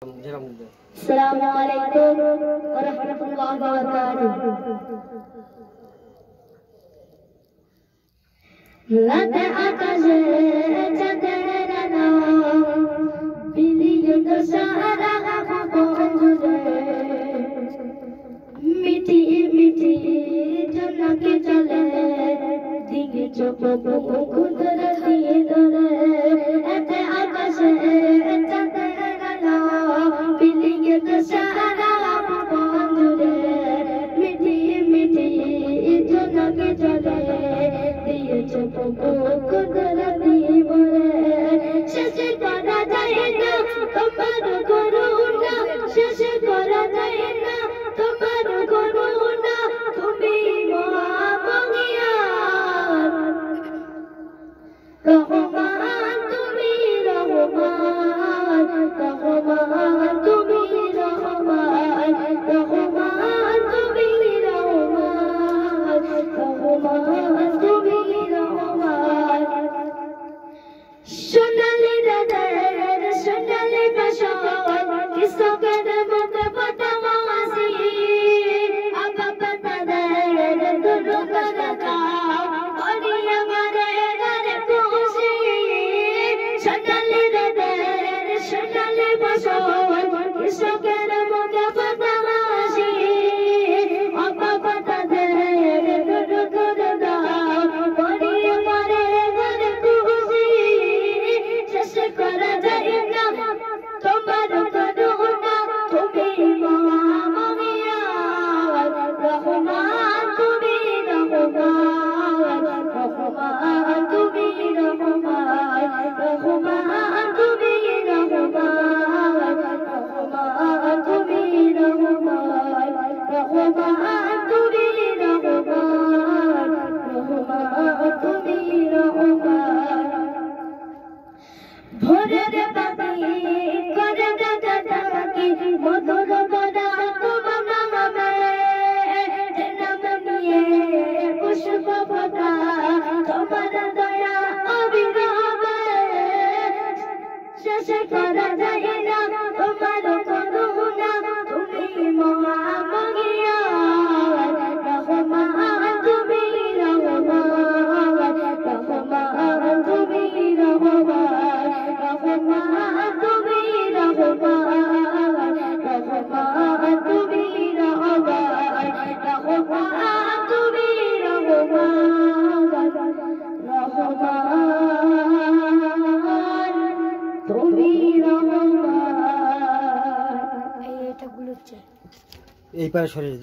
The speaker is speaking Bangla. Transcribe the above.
अस्सलामु अलैकुम व रहमतुल्लाहि व बारकातुहू। रात आकाशे चाँদের আলো বিলিয়ে তো সারা বন্ধুরে মিঠি মিঠি জোনাকি চলে দিকে চোখ কুদরত দিয়ে ধরে রাত আকাশে চাঁদের আলো বিলিয়ে তো সারা বন্ধুরে মিঠি মিঠি জোনাকি চলে দিয়ে চোখ কুদরত দিয়ে ভরে শেষ করা যায় না তোমার করুণা শেষ করা যায় না তোমার করুণা তুমি মহামহিয়ান রহমান তুমি রহমান রহমান তুমি রহমান রহমান তুমি রহমান রহমান তুমি রহমান সোনালি রাতের সোনালি বাসর কৃষকের মুখে ফোটা হাসি আবা তাদের দুরুদ রাখা ওরে আমার ঘরে খুশি সোনালি রাতের সোনালি বাসর কৃষকের মুখে ফোটা হাসি আবা তাদের দুরুদ রাখা ওরে আমার ঘরে খুশি শেষ করা যায় না তোমার করুণা তুমি মহামহিয়ান রহমান তুমি রহমান রহমান তুমি রহমান রহমান তুমি রহমান রহমান তুমি রহমান রহমান তুমি রহমান রহমান তুমি রহমান ভোরের বাতি করে ডাকি মধুর করা তোমার নামে নাম নিয়ে পুষ্প ফোটা তোমার দয়া অবিরামে শেষ করা যায় না তোমার করুণা তুমি মহামহিয়ান রহমান তুমি রহমান রহমান তুমি রহমান রহমান তুমি রহমান রহমান তুমি রহমান রহমান তুমি রহমান রহমান তুমি রহমান। এটা গুলো এই পারে সরে